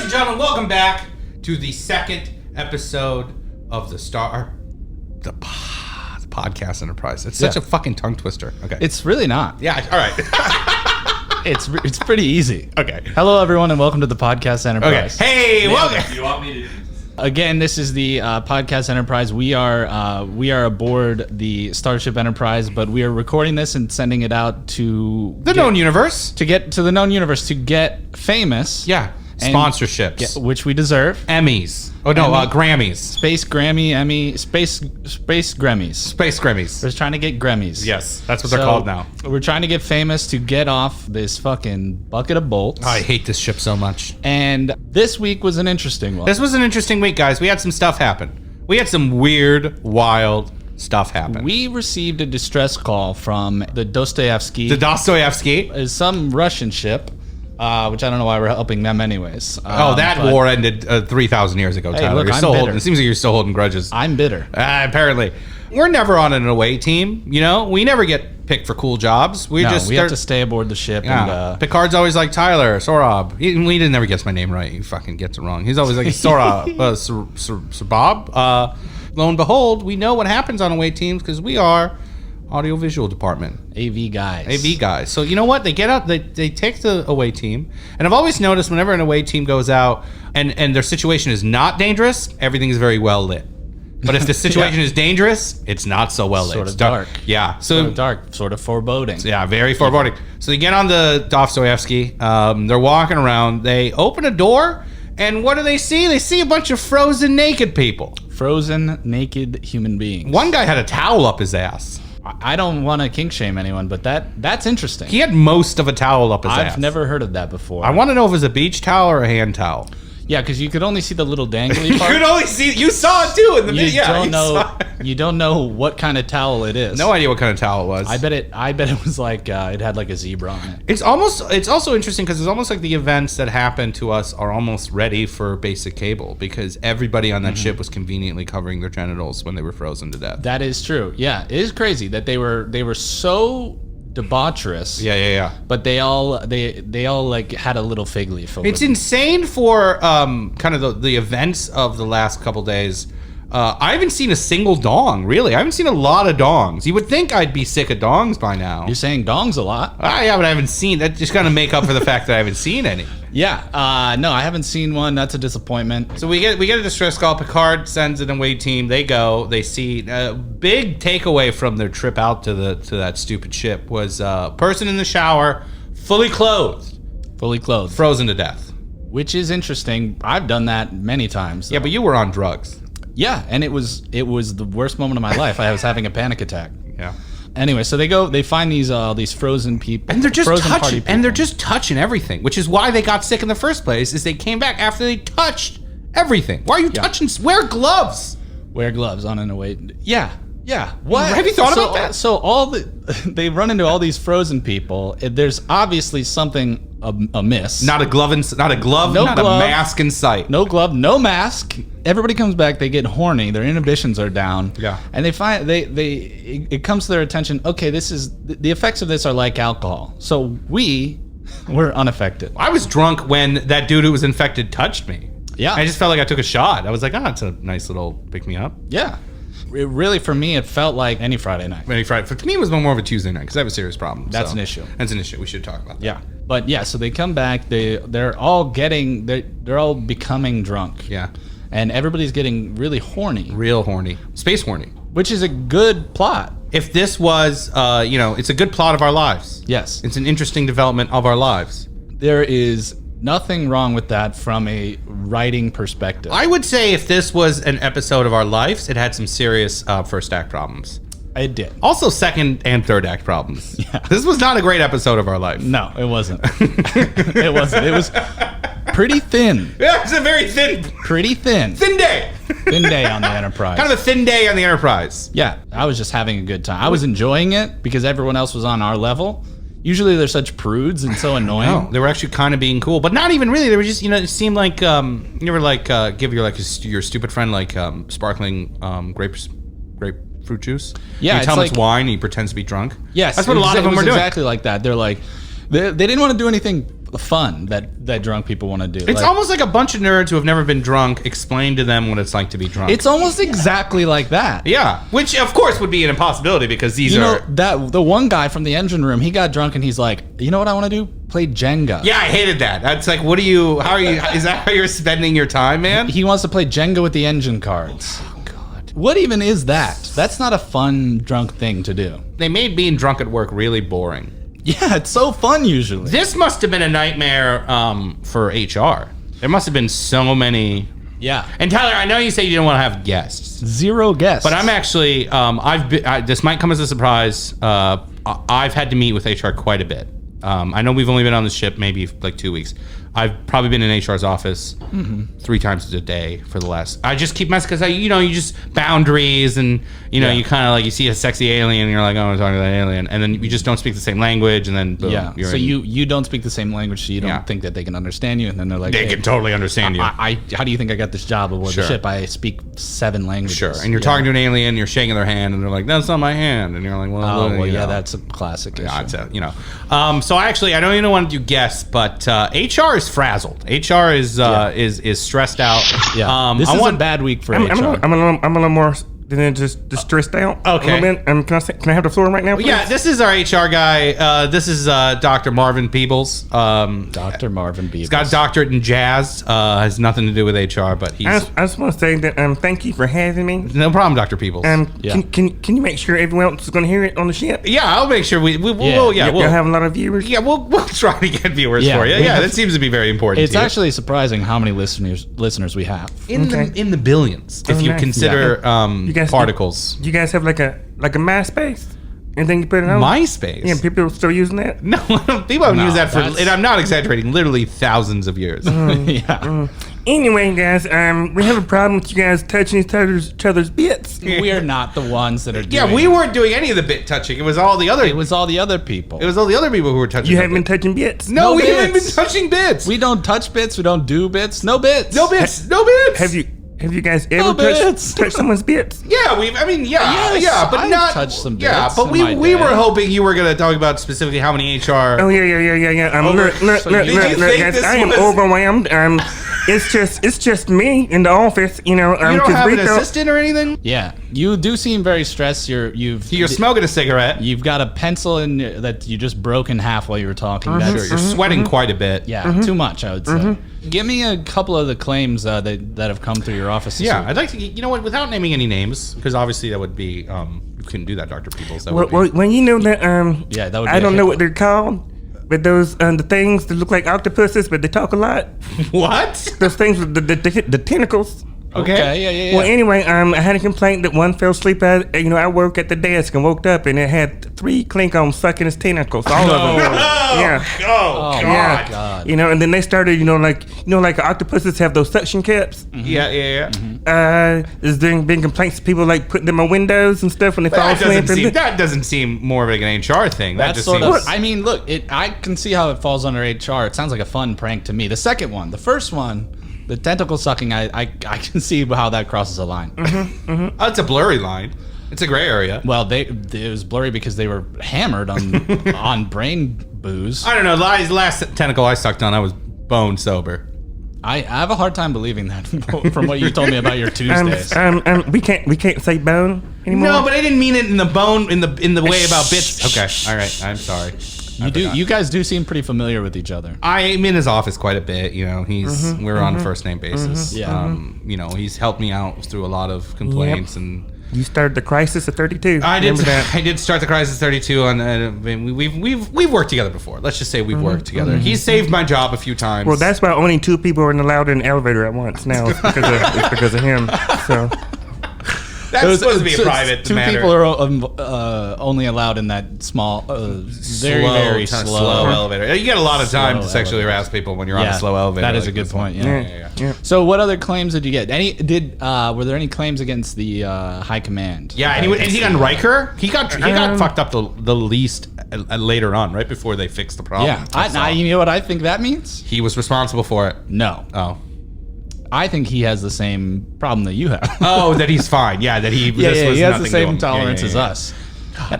Ladies and gentlemen, welcome back to the second episode of the Podcast Enterprise. It's such a fucking tongue twister. Okay. It's really not. Yeah, all right. It's pretty easy. Okay. Hello, everyone, and welcome to the Podcast Enterprise. Okay. Hey, welcome. You want me to... Again, this is the Podcast Enterprise. We are aboard the Starship Enterprise, but we are recording this and sending it out to The known universe. to get to the known universe to get famous. Yeah. And Sponsorships. which we deserve. Emmys. Oh, no, Grammys. Space Grammy, Emmy, Space Grammys. Space Grammys. We're just trying to get Grammys. Yes, that's what they're called now. We're trying to get famous to get off this fucking bucket of bolts. I hate this ship so much. And this week was an interesting one. This was an interesting week, guys. We had some stuff happen. We had some weird, wild stuff happen. We received a distress call from the Dostoevsky. The Dostoevsky. Is some Russian ship, which I don't know why we're helping them anyways. That war ended 3,000 years ago, Tyler. look, You're I'm still bitter. holding. It seems like you're still holding grudges. I'm bitter. Apparently. We're never on an away team, you know? We never get picked for cool jobs. We have to stay aboard the ship. Yeah. And Picard's always like Tyler, Sohrab. He never gets my name right. He fucking gets it wrong. He's always like Sohrab, Bob. Lo and behold, we know what happens on away teams because we are audiovisual department. AV guys. So you know what? They get out, they take the away team. And I've always noticed whenever an away team goes out and their situation is not dangerous, everything is very well lit. But if the situation is dangerous, it's not so well lit. Sort of It's dark. Yeah. Sort of dark, sort of foreboding. Yeah, very foreboding. So they get on the Dostoevsky. They're walking around. They open a door, and what do they see? They see a bunch of frozen naked people. Frozen, naked human beings. One guy had a towel up his ass. I don't want to kink shame anyone, but that's interesting. He had most of a towel up his ass. I've never heard of that before. I want to know if it was a beach towel or a hand towel. Yeah, because you could only see the little dangly part. You could only see. You saw it too in the video. You don't know what kind of towel it is. No idea what kind of towel it was. I bet it was like it had like a zebra on it. It's also interesting because it's almost like the events that happen to us are almost ready for basic cable because everybody on that ship was conveniently covering their genitals when they were frozen to death. That is true. Yeah, it is crazy that they were so debaucherous. Yeah. But they all like had a little fig leaf over It's them. insane for kind of the events of the last couple days. I haven't seen a single dong, really. I haven't seen a lot of dongs. You would think I'd be sick of dongs by now. You're saying dongs a lot. Yeah, but I haven't seen. That just kind of make up for the fact that I haven't seen any. Yeah. No, I haven't seen one. That's a disappointment. So we get a distress call. Picard sends an away team. They go. They see a big takeaway from their trip out to that stupid ship was a person in the shower, fully clothed, frozen to death. Which is interesting. I've done that many times. Yeah, but you were on drugs. Yeah, and it was the worst moment of my life. I was having a panic attack. Yeah. Anyway, so they find these frozen people, and they're just frozen party touching, people. and they're just touching everything, which is why they got sick in the first place. Is they came back after they touched everything. Why are you touching? Wear gloves. Wear gloves on an away. Yeah. What? Have you thought about that? So they run into all these frozen people. There's obviously something amiss. Not a glove, not a mask in sight. No glove, no mask. Everybody comes back. They get horny. Their inhibitions are down. Yeah. And they find it comes to their attention. Okay, this is the effects of this are like alcohol. So we're unaffected. I was drunk when that dude who was infected touched me. Yeah. I just felt like I took a shot. I was like, it's a nice little pick me up. Yeah. It really, for me, it felt like any Friday night. For me, it was more of a Tuesday night because I have a serious problem. That's an issue. That's an issue. We should talk about that. Yeah. But yeah, so they come back. They're all becoming drunk. Yeah. And everybody's getting really horny. Real horny. Space horny. Which is a good plot. If this was, it's a good plot of our lives. Yes. It's an interesting development of our lives. There is nothing wrong with that from a writing perspective. I would say if this was an episode of our lives, it had some serious first act problems. It did. Also second and third act problems. Yeah. This was not a great episode of our life. No, it wasn't. It wasn't. It was pretty thin. Yeah, it's a very thin. Pretty thin. Thin day. Thin day on the Enterprise. Kind of a thin day on the Enterprise. Yeah, I was just having a good time. I was enjoying it because everyone else was on our level. Usually they're such prudes and so annoying. No, they were actually kind of being cool, but not even really. They were just, it seemed like you ever give your stupid friend sparkling grapefruit juice. Yeah, you tell him it's wine, and he pretends to be drunk. Yes, that's what a lot of them were doing. Exactly like that. They're like, they didn't want to do anything fun that drunk people want to do. It's almost like a bunch of nerds who have never been drunk explain to them what it's like to be drunk. It's almost exactly like that. Yeah, which of course would be an impossibility because these are... the one guy from the engine room, he got drunk and he's like, you know what I want to do? Play Jenga. Yeah, I hated that. That's like, is that how you're spending your time, man? He wants to play Jenga with the engine cards. Oh, God. What even is that? That's not a fun drunk thing to do. They made being drunk at work really boring. Yeah, it's so fun usually. This must have been a nightmare for HR. There must have been so many... Yeah. And Tyler, I know you say you didn't want to have guests. 0 guests. But I'm actually, this might come as a surprise. I've had to meet with HR quite a bit. I know we've only been on the ship maybe like 2 weeks. I've probably been in HR's office 3 times a day for the last. I just keep messing because you just boundaries and you kind of like you see a sexy alien and you're like, oh, I'm talking to that alien, and then you just don't speak the same language, and then boom, yeah. So you don't speak the same language, so you don't think that they can understand you, and then they're like, they can totally understand you. How do you think I got this job aboard the ship? I speak 7 languages. Sure. And you're talking to an alien, you're shaking their hand, and they're like, that's not my hand, and you're like, well, that's a classic issue. So I don't even want to do guests, but HR is frazzled. HR is stressed out. Yeah. This is a bad week for HR. I'm a little more than just stressed out. Okay. A little bit. Can I have the floor right now, please? Yeah, this is our HR guy. This is Dr. Marvin Peebles. Dr. Marvin Peebles. He's got a doctorate in jazz. Has nothing to do with HR, but he's... I just want to say that thank you for having me. No problem, Dr. Peebles. Can you make sure everyone else is going to hear it on the ship? Yeah, I'll make sure we'll have a lot of viewers. Yeah, we'll try to get viewers for you. Yeah, that seems to be very important. It's actually surprising how many listeners we have. In the billions, if you consider particles. You guys have like a MySpace? Anything you put it on? MySpace? Yeah, people are still using that? No, people haven't used that for, and I'm not exaggerating, literally thousands of years. Anyway, guys, we have a problem with you guys touching each other's bits. We are not the ones that are doing Yeah, we weren't doing any of the bit touching. It was all the other... It was all the other people. It was all the other people who were touching You haven't been touching bits? No, we haven't been touching bits. We don't touch bits. We don't do bits. No bits. No bits. No bits. Have you guys ever touched someone's bits? Yeah, but I've not touched some bits. Yeah, but we were hoping you were going to talk about specifically how many HR. Oh yeah. Look, guys, I am overwhelmed. It's just me in the office, you don't have an assistant or anything? Yeah, you do seem very stressed. You're smoking a cigarette. You've got a pencil that you just broke in half while you were talking. Sure, you're sweating quite a bit. Yeah, too much, I would say. Give me a couple of the claims that have come through your office. Yeah, I'd like to. You know what? Without naming any names, because obviously that would be you couldn't do that, Dr. Peebles. Well, you know that. That would. I don't know what they're called. But those the things that look like octopuses, but they talk a lot. What? Those things with the tentacles. Okay. Yeah. Well, anyway, I had a complaint that one fell asleep at. I work at the desk and woke up and it had 3 Klingons sucking his tentacles, all of them. Yeah. Oh God. And then they started, like octopuses have those suction caps. Yeah. There's been complaints of people like putting them on windows and stuff when they fall asleep. That doesn't seem more of like an HR thing. That just sort seems. I mean, look, I can see how it falls under HR. It sounds like a fun prank to me. The second one, the first one. The tentacle sucking, I can see how that crosses a line. Oh, it's a blurry line. It's a gray area. Well, it was blurry because they were hammered on brain booze. I don't know. Last tentacle I sucked on, I was bone sober. I have a hard time believing that from what you told me about your Tuesdays. We can't say bone anymore. No, but I didn't mean it in the bone in the way about bits. Okay, all right. I'm sorry. You guys do seem pretty familiar with each other. I'm in his office quite a bit. We're on a first name basis. Yeah. He's helped me out through a lot of complaints and. You started the crisis at 32. I did start the crisis 32 on. We've worked together before. Let's just say we've worked together. He's saved my job a few times. Well, that's why only 2 people are allowed in an elevator at once now. It's because of him. So. That's supposed to be a private 2 matter. people are only allowed in that small, very slow elevator. You get a lot of time to sexually harass people when you're on a slow elevator. That is a good point. Yeah. So, what other claims did you get? Were there any claims against the high command? Yeah, and he got Riker. He got fucked up the least later on, right before they fixed the problem. Yeah. You know what I think that means? He was responsible for it. No. Oh. I think he has the same problem that you have. Oh, that he's fine. Yeah, that he. He has the same tolerance as us.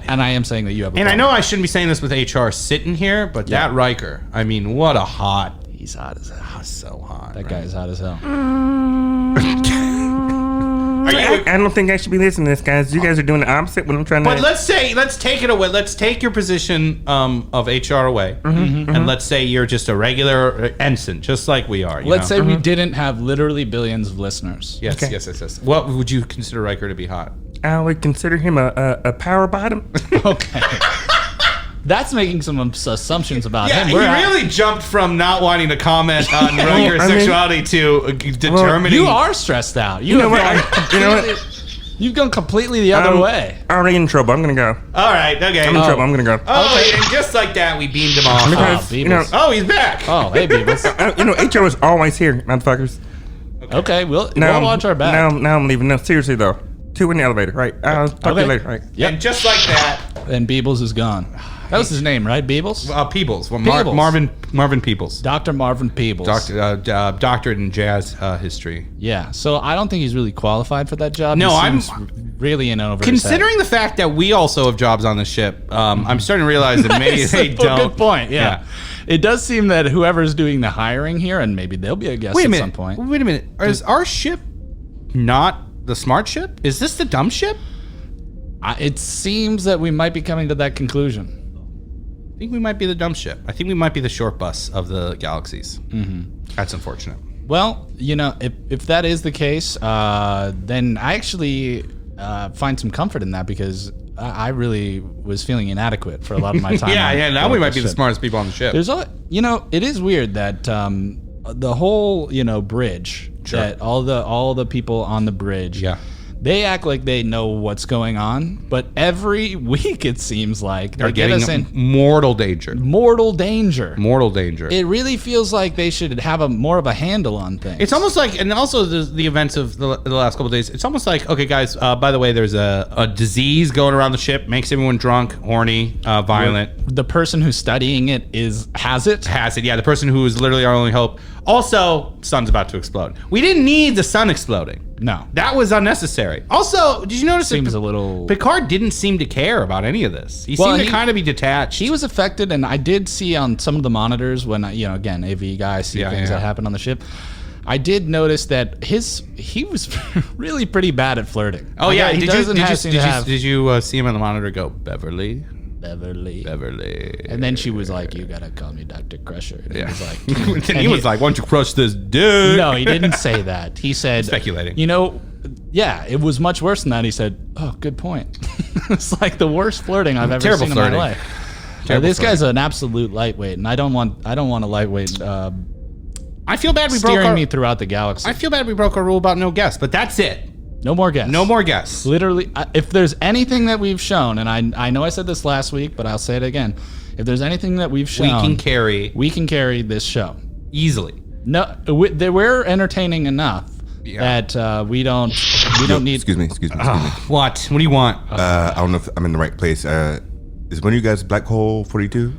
And I am saying that you have a And I problem. know I shouldn't be saying this with HR sitting here, but that Riker, I mean, what a hot. He's hot as hell. So hot. That guy is hot as hell. I don't think I should be listening to this, guys. You guys are doing the opposite when I'm trying But to. let's take it away. Let's take your position of HR away, and let's say you're just a regular ensign, just like we are. Let's say we didn't have literally billions of listeners. Yes, Okay. yes. What would you consider Riker to be hot? I would consider him a power bottom. Okay. That's making some assumptions about Yeah, him. he really jumped from not wanting to comment on Riker's I mean- sexuality to determining. You are stressed out. You know what? You've gone completely the other way. Already in trouble. I'm gonna go. All right, okay. I'm in trouble. I'm gonna go. Oh, and just like that, we beamed him off. Because, you know, Beavis. He's back. Oh, hey, Beavis. HR was always here, motherfuckers. Okay, we'll Now, watch our back. Now I'm leaving. No, seriously though. 2 in the elevator. Right. I'll talk to you later. Right. Yep. And just like that, And Beebles is gone. That was his name, right? Beebles? Peebles. Well, Peebles. Marvin Peebles. Dr. Marvin Peebles. Doctorate in jazz history. Yeah, so I don't think he's really qualified for that job. No, He I'm- seems really in over Considering the fact that we also have jobs on the ship, I'm starting to realize that maybe his they head. don't. Good point, yeah. It does seem that whoever's doing the hiring here, and maybe they'll be a guest Wait a at minute. some point. Wait a minute. Is our ship not the smart ship? Is this the dumb ship? It seems that we might be coming to that conclusion. I think we might be the dumb ship. I think we might be the short bus of the galaxies. That's unfortunate. Well, if that is the case, then I actually find some comfort in that because I really was feeling inadequate for a lot of my time. Now we might be the ship. smartest people on the ship. There's it is weird that the whole bridge that all the people on the bridge, they act like they know what's going on, but every week it seems like They're they get us getting in mortal danger. mortal danger. Mortal danger. It really feels like they should have more of a handle on things. It's almost like, and also the events of the last couple of days, it's almost like, okay, guys, by the way, there's a disease going around the ship, makes everyone drunk, horny, violent. The person who's studying it has it. Yeah, the person who is literally our only hope. Also, sun's about to explode. We didn't need the sun exploding. No. That was unnecessary. Also, did you notice Seems that a little... Picard didn't seem to care about any of this? He seemed to kind of be detached. He was affected, and I did see on some of the monitors when again, AV guy, I see things that happen on the ship. I did notice that he was really pretty bad at flirting. Oh yeah, Did you see him on the monitor go, Beverly? And then she was like, "You gotta call me Dr. Crusher." And he was like, and he was like, "Why don't you crush this dude?" No, he didn't say that. He said, speculating. It was much worse than that. He said, "Oh, good point." It's like the worst flirting I've ever seen in my life. This guy's an absolute lightweight, and I don't want a lightweight. I feel bad we steering me throughout the galaxy. I feel bad we broke our rule about no guests, but that's it. No more guests. No more guests. Literally, if there's anything that we've shown, and I know I said this last week, but I'll say it again. If there's anything that we've shown, we can carry this show easily. No, we're entertaining enough that we don't need. Excuse me. What do you want? I don't know if I'm in the right place. Is one of you guys Black Hole 42?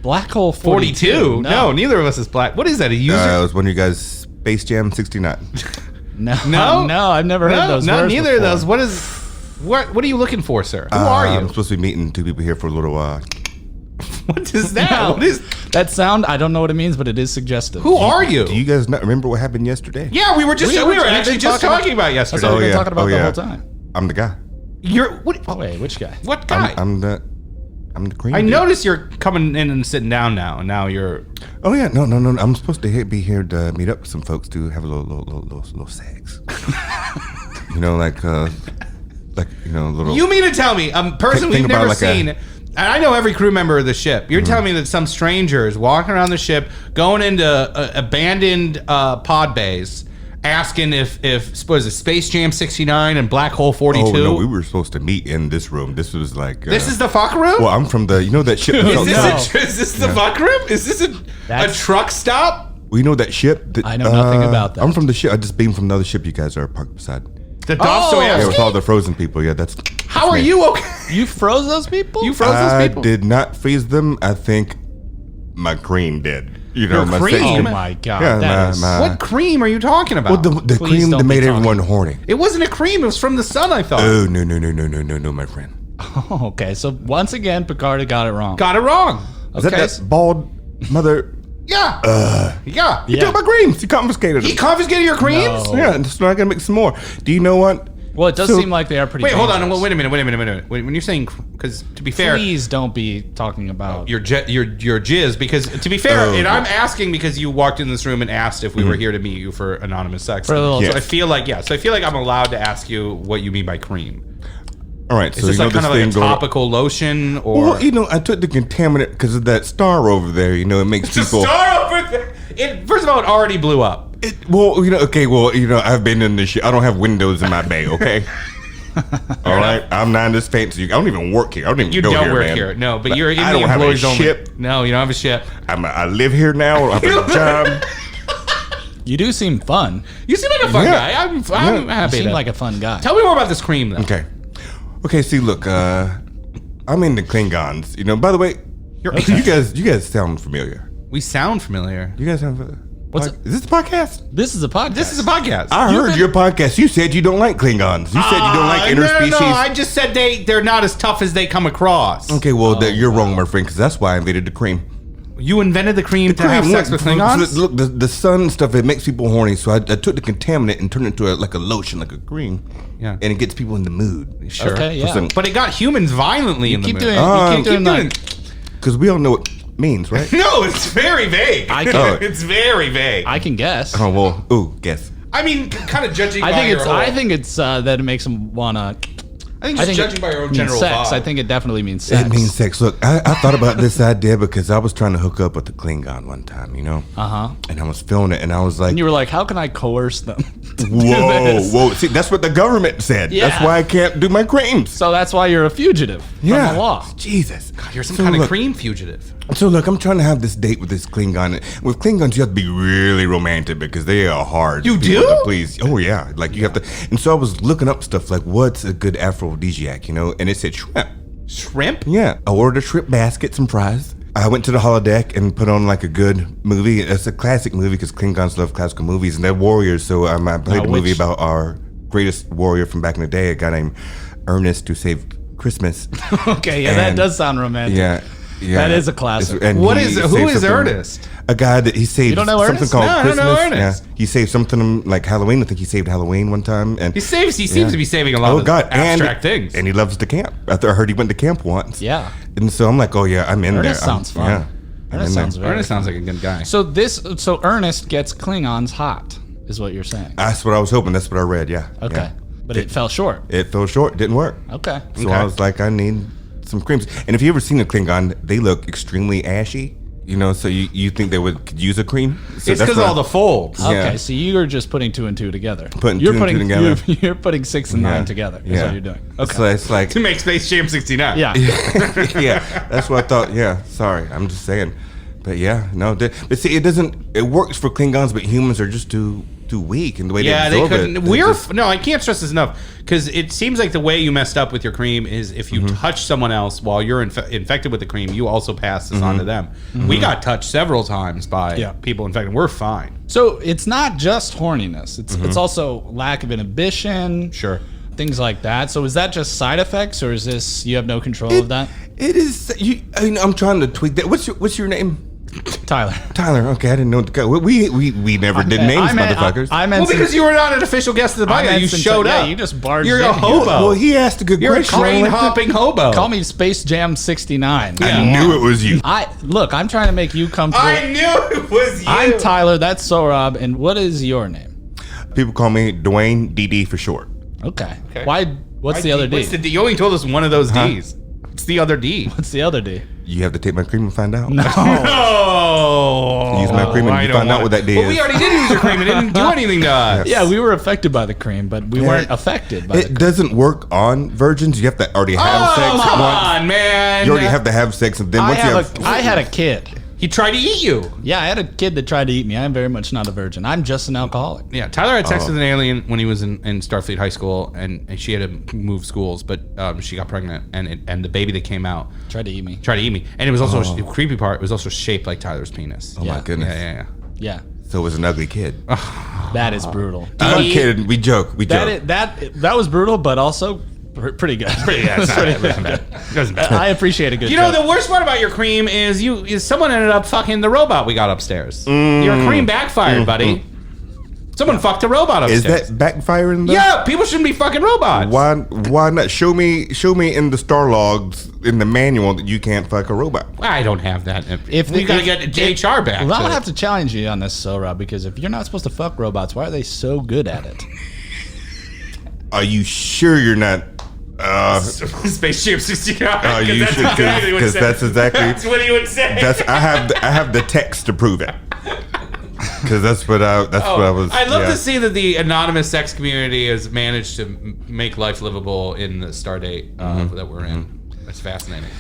Black Hole 42? No, neither of us is black. What is that? A user? It was one of you guys Space Jam 69. No, I've never heard those words neither before. of those. What are you looking for, sir? Who are you? I'm supposed to be meeting two people here for a little while. What is that? No. What is that sound? I don't know what it means, but it is suggestive. Who are you? Do you guys not remember what happened yesterday? Yeah, we were actually just talking about yesterday. That's what we've been talking about the whole time. I'm the guy. Wait, which guy? What guy? I'm the cream. I dude. notice you're coming in and sitting down now, and now you're. Oh yeah, no. I'm supposed to be here to meet up with some folks to have a little sex. Little. You mean to tell me a person Think we've never about seen? And I know every crew member of the ship. You're telling me that some strangers walking around the ship, going into abandoned pod bays, asking if what is it, Space Jam 69 and Black Hole 42? Oh no, we were supposed to meet in this room. This was like. This is the fuck room? Well, I'm from the. You know that ship. Is this the fuck room? Is this a truck stop? Well, you know that ship? I know nothing about that. I'm from the ship. I just beamed from another ship you guys are parked beside. The Dostoevsky? Yeah, with all the frozen people. Yeah, that's. How are you okay? You froze those people? You froze those people? I did not freeze them. I think my cream did. You know, Your my cream? sex Oh did. my god! Yeah, that is- What cream are you talking about? Well, the Please cream don't that be made talking. everyone horny. It wasn't a cream. It was from the sun, I thought. Oh no, my friend. Oh, okay. So once again, Picard got it wrong. Got it wrong. Is that bald mother? Yeah. Yeah. You took my creams. You confiscated them. He confiscated your creams? No. Yeah, so I gotta make some more. Do you know what? Well, it does So- seem like they are pretty. Wait, hold on. dangerous. Wait a minute. When you're saying, because to be fair, Please don't be talking about. your jizz, because to be fair, and I'm asking because you walked in this room and asked if we were here to meet you for anonymous sex. For a little- So Yes. I feel like I'm allowed to ask you what you mean by cream. All right, Is so this you know like kind this of like a thing going. topical lotion or Well, I took the contaminant because of that star over there. It makes people. Star over there. First of all, it already blew up. I've been in this shit. I don't have windows in my bay, okay? All right, I'm not this fancy. I don't even work here. I don't even You go don't here, work man. here. No, but you're in I the don't have a employees only. ship. No, you don't have a ship. I live here now. I have a job. You do seem fun. You seem like a fun Yeah. guy. I'm You happy. seem to- like a fun guy. Tell me more about this cream, though. Okay. See, look, I'm into Klingons. By the way, you guys sound familiar. We sound familiar. You guys have What's is this a podcast? This is a podcast. This is a podcast. I heard your podcast. You said you don't like Klingons. You said you don't like interspecies. No, I just said they're not as tough as they come across. Okay, well, you're wrong, my friend, because that's why I invented the cream. You invented the cream to have sex with Klingons? Look, the sun stuff, it makes people horny. So I took the contaminant and turned it into like a lotion, like a cream. Yeah. And it gets people in the mood. Sure. Okay, yeah. But it got humans violently in the keep mood. doing. Um, You keep doing that. Because we all know what it means, right? No, it's very vague. It's very vague. I can guess. Oh, well, guess. I mean, kind of judging I by think your it's. whole... I think it's that it makes them wanna. I think just judging by your own means general sex. vibe. I think it definitely means sex. It means sex. Look, I thought about this idea because I was trying to hook up with the Klingon one time, And I was feeling it, and I was like, And you were like, how can I coerce them? to do whoa, this? whoa. See, that's what the government said. Yeah. That's why I can't do my creams. So that's why you're a fugitive from the law. Jesus. You're some So kind of look- cream fugitive. So look, I'm trying to have this date with this Klingon. With Klingons, you have to be really romantic because they are hard. You people do? to please. Oh yeah, like you have to. And so I was looking up stuff like what's a good aphrodisiac, and it said shrimp. Shrimp? Yeah, I ordered a shrimp basket, some fries. I went to the holodeck and put on like a good movie. It's a classic movie because Klingons love classical movies and they're warriors. So I played a movie which- about our greatest warrior from back in the day, a guy named Ernest who saved Christmas. Okay, yeah, that And- does sound romantic. Yeah. That is a classic. And Who he is saved Ernest? something- A guy that he saved You don't know something Ernest? called No, I don't Christmas. know Ernest. Yeah, he saved something like Halloween. I think he saved Halloween one time. And He seems to be saving a lot of abstract things. And he loves to camp. I heard he went to camp once. Yeah. And so I'm like, oh yeah, I'm in Ernest there. sounds fun. Yeah. I'm Ernest in there. sounds very. Ernest sounds like a good guy. So Ernest gets Klingons hot, is what you're saying. That's what I was hoping. That's what I read. Yeah. Okay, Yeah. but it fell short. It fell short. It didn't work. Okay. So I was like, I need some creams. And if you ever seen a Klingon, they look extremely ashy. So you think they could use a cream? So It's that's because of what all the folds. Yeah. Okay, so you're just putting two and two together. Putting two and two together. You're putting 6 and 9 together. Is what you're doing. Okay. So it's like, To make Space Jam 69. Yeah. yeah, that's what I thought. Yeah, sorry, I'm just saying. But yeah, no. But see, it doesn't. It works for Klingons, but humans are just too weak in the way Yeah, they they absorb couldn't. it. No, I can't stress this enough because it seems like the way you messed up with your cream is if you touch someone else while you're infected with the cream, you also pass this on to them. We got touched several times by people infected. We're fine. So it's not just horniness. It's also lack of inhibition. Sure. Things like that. So is that just side effects, or is this you have no control of that? It is. I'm trying to tweak that. What's your name? Tyler. Tyler. Okay, I didn't know. We never did names, I motherfuckers. meant Well, because you were not an official guest of the podcast, you showed up. Yeah, you just barged You're in. a hobo. well, he asked a good You're a question. train hopping hobo. Call me Space Jam 69. I knew it was you. Look, I'm trying to make you comfortable. I knew it was you. I'm Tyler. That's Sohrab. And what is your name? People call me Dwayne DD for short. Okay. Why? What's the other D? What's the D? You only told us one of those D's. It's the other D. What's the other D? You have to take my cream and find out. No. Use my cream and I you don't find out want what that D Well, is. we already did use your cream. It didn't do anything to us. Yeah, we were affected by the cream, but we weren't affected by the It cream. doesn't work on virgins. You have to already have sex Oh, come once. on, man. You already have to have sex, and then once you have, I had a kid. He tried to eat you. Yeah, I had a kid that tried to eat me. I'm very much not a virgin. I'm just an alcoholic. Yeah, Tyler had Oh. sex with an alien when he was in Starfleet High School, and she had to move schools, but she got pregnant, and the baby that came out Tried to eat me. tried to eat me. And it was also, the creepy part, it was also shaped like Tyler's penis. oh my goodness. Yeah. Yeah, So it was an ugly kid. that is brutal. I'm kidding. We joke. That was brutal, but also Pretty good. Pretty good. Doesn't matter. I appreciate a good. You know, joke. the worst part about your cream is someone ended up fucking the robot we got upstairs. Your cream backfired, buddy. Someone fucked a robot upstairs. Is that backfiring though? Yeah, people shouldn't be fucking robots. Why not? Show me in the star logs in the manual that you can't fuck a robot. I don't have that. We gotta get HR back. Well, I'm gonna have to challenge you on this, Sohrab, because if you're not supposed to fuck robots, why are they so good at it? Are you sure you're not? Spaceships. You should, because that's exactly. That's what he would say. I have the text to prove it. Because that's what I was. I'd love to see that the anonymous sex community has managed to make life livable in the Stardate that we're in. That's fascinating.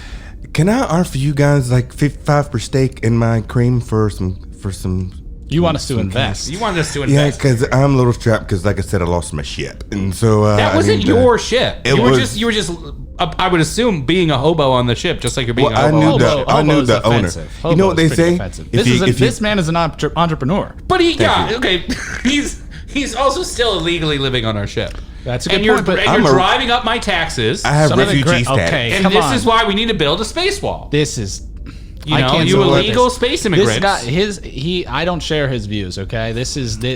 Can I offer you guys like 55 per steak in my cream for some? You want us to invest? You want us to invest? Yeah, because I'm a little strapped. Because like I said, I lost my shit, and so that wasn't your shit. You were just. I would assume being a hobo on the ship, just like you're being a hobo. I knew the owner. You know what they say? This man is an entrepreneur. But he's also still illegally living on our ship. That's a good point. But you're driving up my taxes. I have refugee status. Okay, and this is why we need to build a space wall. This is. You illegal space immigrants. This guy, I don't share his views. Okay,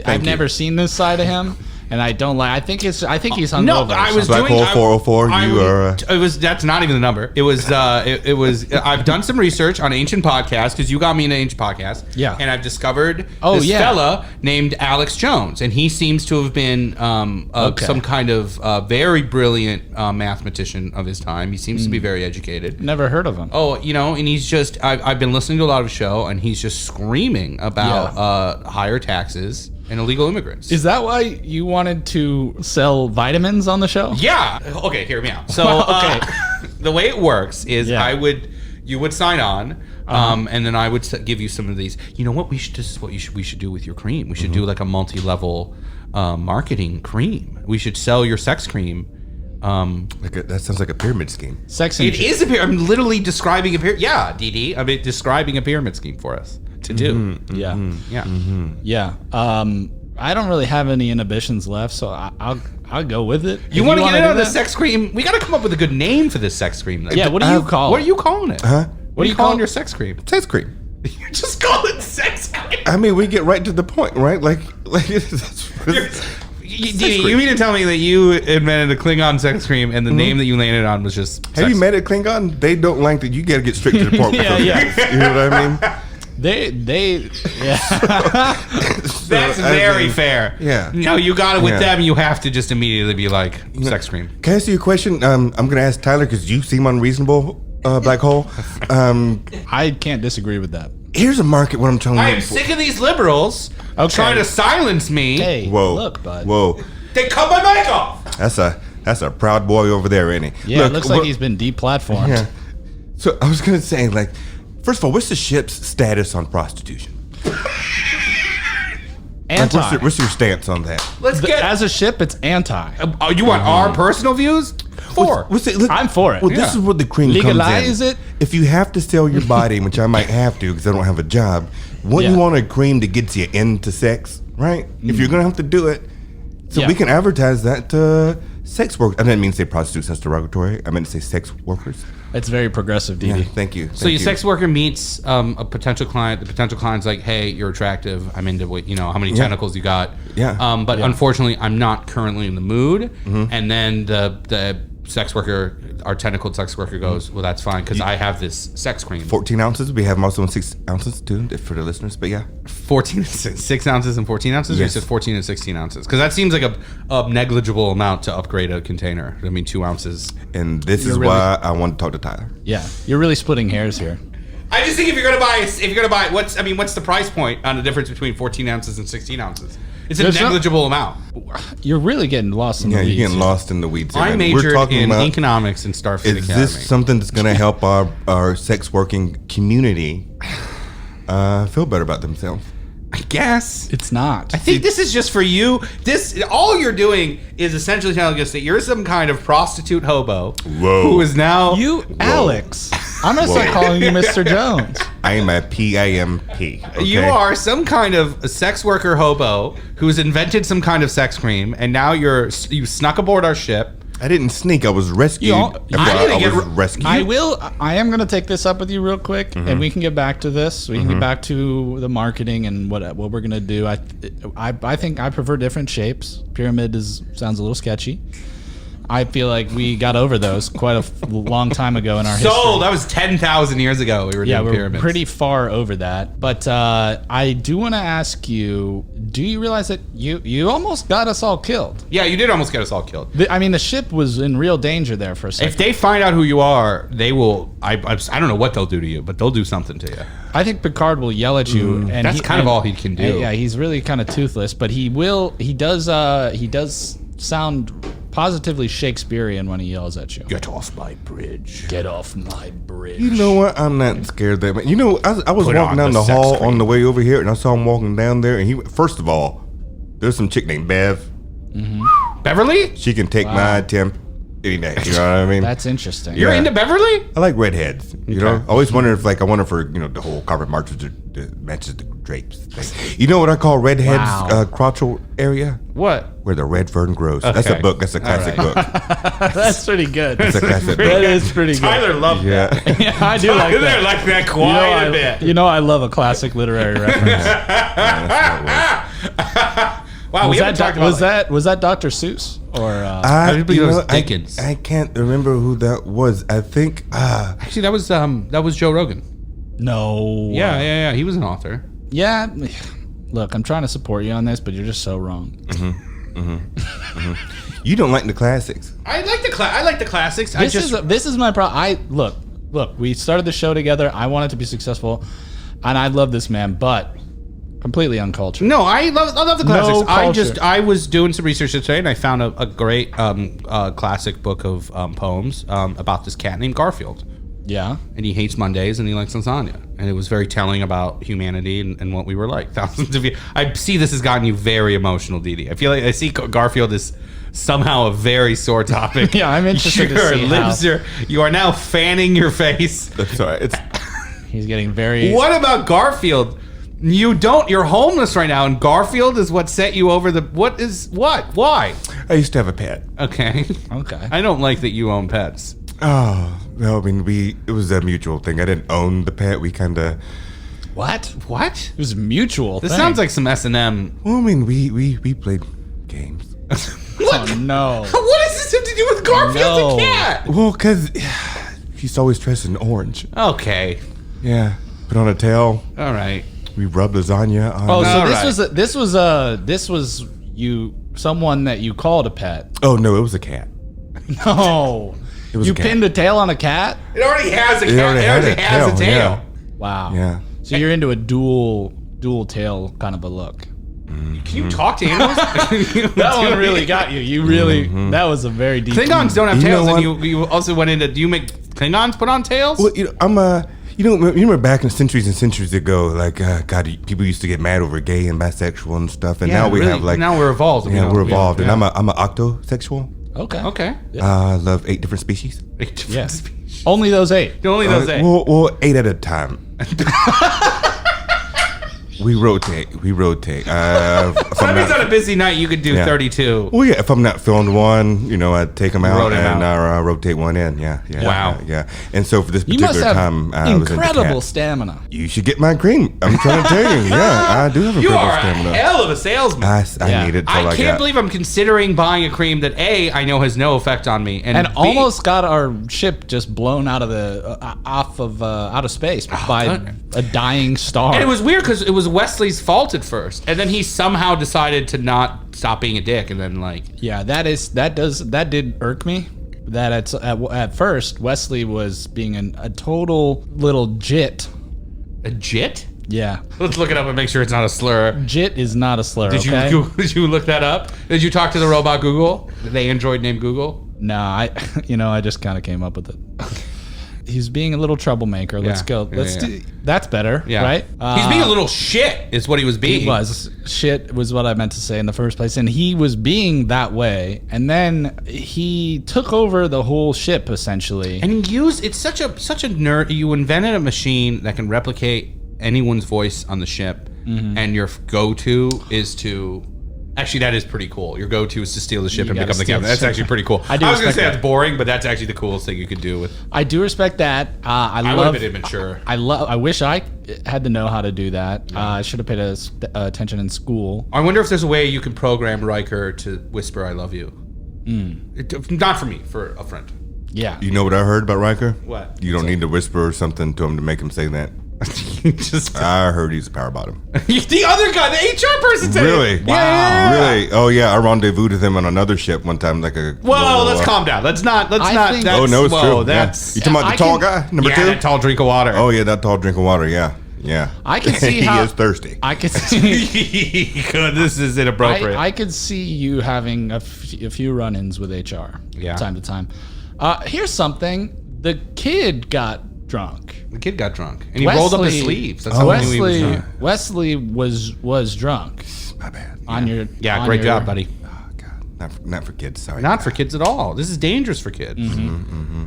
I've never seen this side of him, and I don't like. I think he's hungover. No, I was Black doing Hole 404. You are. It was. That's not even the number. It was. It was. I've done some research on ancient podcasts because you got me into ancient podcasts. Yeah. And I've discovered this fella named Alex Jones, and he seems to have been some kind of very brilliant mathematician of his time. He seems to be very educated. Never heard of him. Oh, and he's just. I've been listening to a lot of his show, and he's just screaming about higher taxes and illegal immigrants. Is that why you wanted to sell vitamins on the show? Yeah. Okay, hear me out. So the way it works is you would sign on, and then I would give you some of these. You know what? This is what we should do with your cream. We should do like a multi-level marketing cream. We should sell your sex cream. That sounds like a pyramid scheme. It is a pyramid. I'm literally describing a pyramid. Yeah, DD. I'm describing a pyramid scheme for us to do. Yeah. I don't really have any inhibitions left, so I'll go with it. You want to get in on the sex cream? We got to come up with a good name for this sex cream. Though. Yeah. What do you call it? What are you calling it? Huh? What are you calling your sex cream? Sex cream. You just call it sex cream. I mean, we get right to the point, right? Like you mean to tell me that you invented a Klingon sex cream and the name that you landed on was just Have you met a Klingon? They don't like that. You got to get straight to the point. Yeah. You know what I mean? That's very fair. Yeah. No, you got it with them. You have to just immediately be like sex cream. Can I ask you a question? I'm going to ask Tyler because you seem unreasonable, Black Hole. I can't disagree with that. Here's a market. What I'm telling you. I am sick of these liberals trying to silence me. Hey, whoa, look, bud. Whoa. They cut my mic off. That's a proud boy over there, ain't he? Yeah, look, it looks like he's been deplatformed. Yeah. So I was going to say, like, first of all, what's the ship's status on prostitution? Anti. Like, what's your stance on that? As a ship, it's anti. You want our personal views? I'm for it. Well, this is what the cream Legalize comes in. it. If you have to sell your body, which I might have to because I don't have a job, wouldn't you want a cream that gets you into sex, right? If you're going to have to do it. So we can advertise that to sex workers. I didn't mean to say prostitutes, that's derogatory. I meant to say sex workers. It's very progressive, DD. Yeah, thank you. So your sex worker meets a potential client. The potential client's like, "Hey, you're attractive. I'm into what how many tentacles you got." Yeah. But unfortunately, I'm not currently in the mood. And then the sex worker, our tentacled sex worker, goes, "Well, that's fine because I have this sex cream." 14 ounces. We have them also in 6 ounces too, for the listeners. But 6 ounces and 14 ounces. Yes. Or you said 14 and 16 ounces because that seems like a negligible amount to upgrade a container. I mean, 2 ounces. And this is why I want to talk to Tyler. Yeah, you're really splitting hairs here. I just think if you're gonna buy, what's the price point on the difference between 14 ounces and 16 ounces? It's a negligible amount. You're really getting lost in the weeds. Yeah, you're getting lost in the weeds. Here, I majored in economics in Starfleet Academy. Is this something that's going to help our sex working community feel better about themselves? I guess it's not. I think this is just for you. All you're doing is essentially telling us that you're some kind of prostitute hobo who is now Alex. I'm gonna start calling you Mr. Jones. I am a PIMP. Okay? You are some kind of a sex worker hobo who's invented some kind of sex cream, and now you snuck aboard our ship. I didn't sneak. I was rescued. You know, I was rescued. I am going to take this up with you real quick, and we can get back to this. We can get back to the marketing and what we're going to do. I think I prefer different shapes. Pyramid sounds a little sketchy. I feel like we got over those quite a long time ago in our history. That was 10,000 years ago. We were doing pyramids. We're pretty far over that. But I do want to ask you, do you realize that you almost got us all killed? Yeah, you did almost get us all killed. The ship was in real danger there for a second. If they find out who you are, they will... I don't know what they'll do to you, but they'll do something to you. I think Picard will yell at you. And that's kind of all he can do. Yeah, he's really kind of toothless, but he does sound positively Shakespearean when he yells at you. Get off my bridge. Get off my bridge. You know what? I'm not scared that much. You know, I was walking down the hall on the way over here, and I saw him walking down there, and first of all, there's some chick named Bev. Beverly? She can take my temp any day. You know what I mean? That's interesting. You're into Beverly? I like redheads. You know, I always wonder if, I wonder for the whole carpet matches the drapes thing. You know what I call redheads' crotchal area? What? Where the red fern grows. Okay. That's a book. That's a classic book. That's pretty good. That's a classic book. That is pretty good. Tyler loved that. Yeah, I do like that. Tyler liked that quite a bit. You know, I love a classic literary reference. Wow, we haven't talked about was that Dr. Seuss or I believe it was Dickens. I can't remember who that was. I think actually that was Joe Rogan. No. Yeah. He was an author. Yeah. Look, I'm trying to support you on this, but you're just so wrong. You don't like the classics. I like the classics. This is my problem. Look. We started the show together. I wanted to be successful, and I love this man, but completely uncultured. No, I love the classics. No culture. I was doing some research today, and I found a great classic book of poems about this cat named Garfield. Yeah. And he hates Mondays and he likes lasagna. And it was very telling about humanity and what we were like. Thousands of years. I see this has gotten you very emotional, Didi. I feel like I see Garfield as somehow a very sore topic. Yeah, I'm interested to see how. You are now fanning your face. That's all right. He's getting very... What about Garfield? You're homeless right now, and Garfield is what set you over the... Why? I used to have a pet. Okay. I don't like that you own pets. Oh, well, I mean, it was a mutual thing. I didn't own the pet. We kind of... What? It was a mutual This thing. sounds like some S&M. Well, I mean, we played games. What? Oh, no. What does this have to do with Garfield the cat? Well, because he's always dressed in orange. Okay. Yeah. Put on a tail. All right. We rubbed lasagna on... Oh, so All this was someone that you called a pet. Oh, no, it was a cat. No. It was You a cat. pinned a tail on a cat? It already has a cat. It already has a tail. yeah. Wow. Yeah. So you're into a dual tail kind of a look. Can you talk to animals? That one really got you. You really, that was a very deep... Klingons don't have You know tails, and what? you also went into... Do you make Klingons put on tails? Well, you remember back in centuries and centuries ago, people used to get mad over gay and bisexual and stuff, and now we have now we're evolved. Yeah, we're evolved, and I'm a octosexual. Okay. I love 8 different species. 8 different Yeah. species. Only those 8. Only those 8. Well, 8 at a time. We rotate. Somebody's on a busy night, you could do 32. Well, yeah, if I'm not feeling one, I take them out Rotate and out. rotate one in. Yeah. Wow. Yeah. And so for this You must particular have time, I was into incredible cat. stamina. You should get my cream. I'm trying to tell you. Yeah, I do have You incredible are stamina. a hell of a salesman. I need it. I can't believe I'm considering buying a cream that A, I know has no effect on me, and B, almost got our ship just blown out of out of space by a dying star. And it was weird because it was Wesley's fault at first, and then he somehow decided to not stop being a dick, and then yeah, that did irk me. That at first Wesley was being a total little jit. A jit? Yeah, Let's look it up and make sure it's not a slur. Jit is not a slur. Did you look that up? Did you talk to the robot Google? The android named Google? No, I just kind of came up with it. He's being a little troublemaker. Let's go. That's better, right? He's being a little shit is what he was being. He was. Shit was what I meant to say in the first place. And he was being that way. And then he took over the whole ship, essentially. And it's such a nerd. You invented a machine that can replicate anyone's voice on the ship. Mm-hmm. And your go-to is to Actually, that is pretty cool. Your go-to is to steal the ship You and gotta become the steal captain. the That's ship. actually pretty cool. I do was going to respect say that. that's boring, but that's actually the coolest thing you could do. I do respect that. I would have been immature. I wish I had to know how to do that. I should have paid attention in school. I wonder if there's a way you can program Riker to whisper "I love you." Not for me, for a friend. Yeah. You know what I heard about Riker? What? You don't need to whisper something to him to make him say that. I heard he's a power bottom. The other guy, the HR person said Really? it. Wow. Yeah. Really? Oh yeah, I rendezvoused with him on another ship one time, like a. Whoa, let's calm down. Let's not. I think- That's, Oh no, it's whoa, true. That's You talking about the tall guy, number two? that tall drink of water. Oh yeah, that tall drink of water. Yeah, yeah. I can see he how- is thirsty. I could see. This is inappropriate. I could see you having a few run-ins with HR. Yeah. Time to time. Here's something. The kid got drunk. The kid got drunk and he rolled up his Wesley- sleeves. That's how I knew he was drunk. Wesley was drunk. My bad. On your Great job, buddy. Oh god, not for kids. Sorry. Not for kids at all. This is dangerous for kids. Mm-hmm.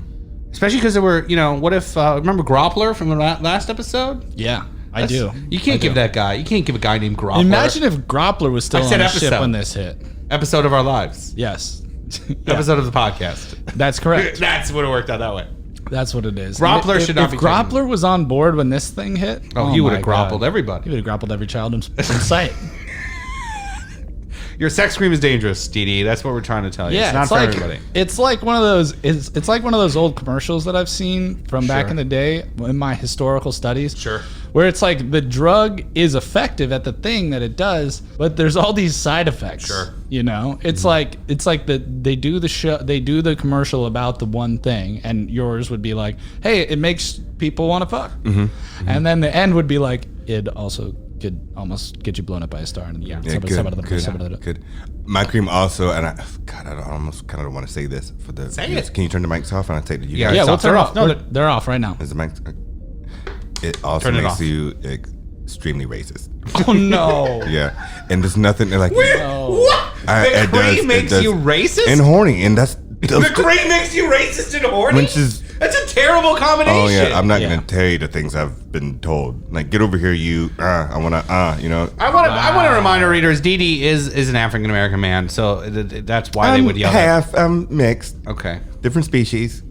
Especially because there were, what if, remember Groppler from the last episode? Yeah, I do. You can't give that guy, you can't give a guy named Groppler. Imagine if Groppler was still I on said the ship episode. when this hit. Episode of our lives. Yes. Yeah, Episode of the podcast. that's correct. That's what it worked out that way. That's what it is. Groppler If- should not if be Groppler was on board when this thing hit, He would have my God. grappled everybody. He would have grappled every child in sight. Your sex cream is dangerous, DD. That's what we're trying to tell you. It's not for everybody. It's like one of those. It's like one of those old commercials that I've seen from back Sure. in the day in my historical studies. Sure. Where it's like the drug is effective at the thing that it does, but there's all these side effects. Sure. It's like they do the commercial about the one thing, and yours would be like, hey, it makes people want to fuck, and then the end would be like, it also could almost get you blown up by a star. And Yeah, good. My cream also, and I almost kind of don't want to say this for the. Say it. Can you turn the mics off? And I take the. Yeah, Yeah, It's we'll off. turn They're off. off. No, They're off right now. Is the mic? It also Turn it makes off. you extremely racist. Oh no. Yeah, and there's nothing like. What? It The cream does- makes it does. you racist? And horny, and that's. The cream makes you racist and horny? Which is- That's a terrible combination. Oh yeah, I'm not Yeah. gonna tell you the things I've been told. Like, get over here, you. I wanna. I want to remind our readers, Dee is an African American man, so that's why they would yell. half. I'm mixed. Okay. Different species.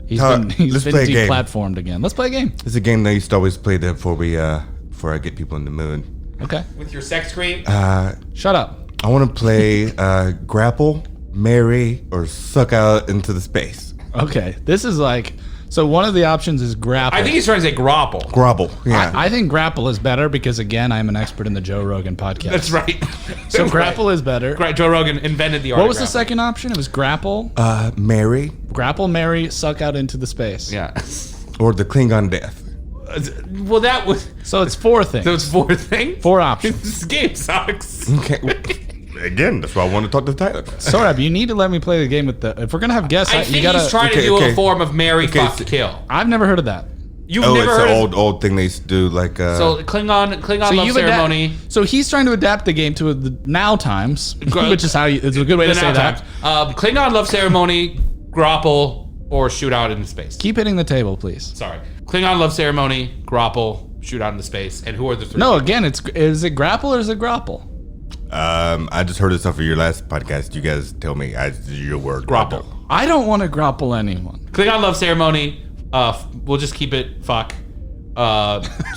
He's Tyler, been let's play a game. deplatformed again. Let's play a game. It's a game that I used to always play before I get people in the mood. Okay. With your sex cream? Shut up. I want to play grapple, marry, or suck out into the space. Okay. This is like, so one of the options is grapple. I think he's trying to say grapple. Grapple. Yeah. I think grapple is better because, again, I'm an expert in the Joe Rogan podcast. That's right. So That's grapple right. is better. Right, Joe Rogan invented the art. What was of the grappling. second option? It was grapple, marry, grapple, marry, suck out into the space. Yeah. or the Klingon death. Well, that was. So it's four things. Those four things? Four options. This game sucks. Okay. Again, that's why I want to talk to Tyler. Sohrab, you need to let me play the game with the. If we're gonna have guests, I you think gotta. he's trying to okay, do okay. a form of marry, Okay, fuck, so- kill. I've never heard of that. You've Oh, never it's heard an of old thing they used to do, like. So Klingon love you've ceremony. So he's trying to adapt the game to the now times, which is how it's a good way to The say now that. times. Klingon love ceremony, grapple, or shoot out into space. Keep hitting the table, please. Sorry. Klingon love ceremony, grapple, shoot out into space, and who are the three? No, again, is it grapple or is it grapple? I just heard this off of your last podcast. You guys tell me your word. Grapple. I don't want to grapple anyone. Klingon love ceremony. We'll just keep it fuck.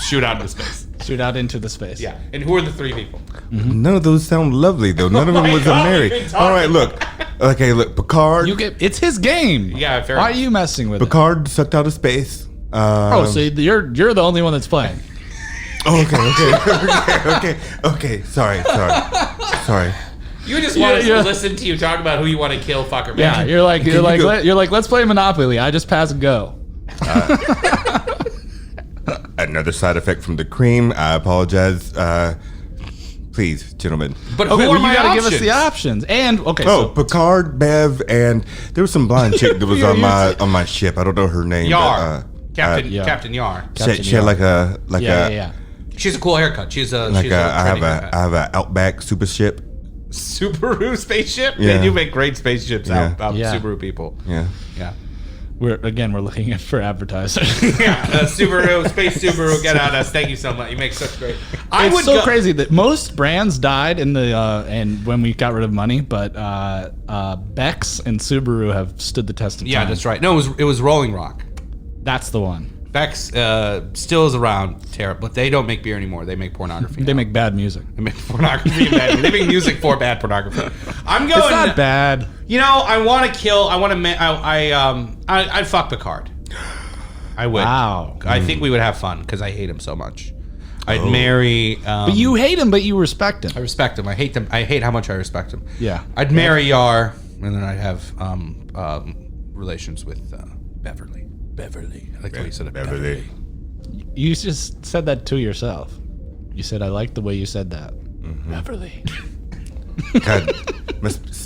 Shoot out into space. Shoot out into the space. Yeah. And who are the three people? None of those sound lovely though. None of them my was a God, marry. what are you talking All right, look. Okay, look. Picard. It's his game. Yeah, fair Why enough. are you messing with it? Picard sucked out of space. Oh, so you're the only one that's playing. Okay. Sorry. You just want us Yeah. to listen to you talk about who you want to kill, fucker. Yeah, Man. you're like you go? let's play Monopoly. I just pass and go. Another side effect from the cream. I apologize. Please, gentlemen. But Okay, who well, are my you gotta options? give us the options. And okay, Oh, so Picard, Bev, and there was some blonde chick that was on my ship. I don't know her name. Yar. But, Captain Yar. Captain Yar. she had like a yeah. She has a cool haircut. She's a like she's a, a I have trendy a haircut. I have a Outback super ship. Subaru spaceship. Yeah. They do make great spaceships Yeah. out Yeah. Subaru people. Yeah. Yeah. We're looking for advertisers. Yeah, Subaru, Space Subaru, get at us. Thank you so much. You make such great. It's so crazy that most brands died in the and when we got rid of money, but Bex and Subaru have stood the test of time. Yeah, that's right. No, it was Rolling Rock. That's the one. Bex still is around, but they don't make beer anymore. They make pornography. They make bad music. They make pornography and bad. They make music for bad pornography. I'm going. It's not bad. You know, I want to kill. I want to. I'd fuck Picard. I would. Wow. I think we would have fun because I hate him so much. I'd marry. But you hate him, but you respect him. I respect him. I hate them. I hate how much I respect him. Yeah. I'd marry Yar, and then I'd have relations with Beverly. I like the way you said it. Beverly. You just said that to yourself. You said, I like the way you said that. Mm-hmm. Beverly. God,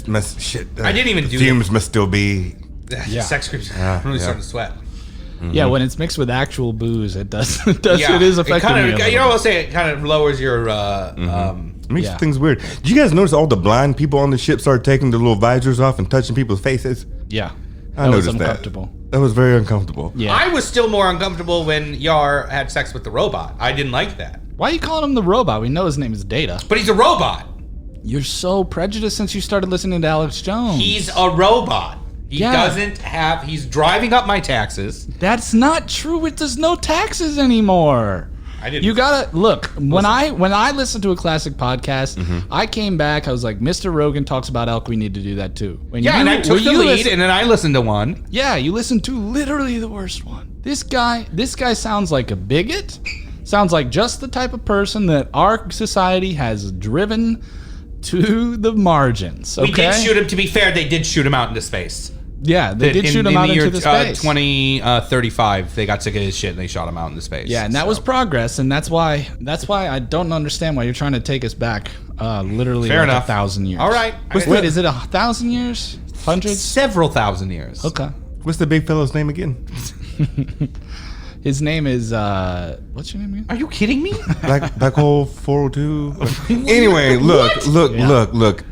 must shit. I didn't even do fumes must still be. Yeah. Sex creeps. I'm really starting to sweat. Mm-hmm. Yeah, when it's mixed with actual booze, it does. It is affecting me. You know what I'll say? It kind of lowers your. Makes things weird. Did you guys notice all the blind people on the ship started taking their little visors off and touching people's faces? Yeah. I noticed that. That was very uncomfortable. Yeah. I was still more uncomfortable when Yar had sex with the robot. I didn't like that. Why are you calling him the robot? We know his name is Data. But he's a robot. You're so prejudiced since you started listening to Alex Jones. He's a robot. He doesn't have... He's driving up my taxes. That's not true. There's no taxes anymore. I didn't... You gotta... Look, when I listen to a classic podcast, I came back, I was like, Mr. Rogan talks about elk, we need to do that too. And I took the lead, and then I listened to one. Yeah, you listened to literally the worst one. This guy sounds like a bigot. Sounds like just the type of person that our society has driven to the margins. Okay? We did shoot him. To be fair, they did shoot him out into space. Yeah, they did shoot him out into the space. 2035, they got sick of his shit and they shot him out into space. Yeah, and that was progress, and that's why I don't understand why you're trying to take us back literally Fair enough. 1,000 years. All right. Wait, is it 1,000 years? Hundreds? Several thousand years. Okay. What's the big fellow's name again? His name is what's your name again? Are you kidding me? Black Hole 402. Anyway, look.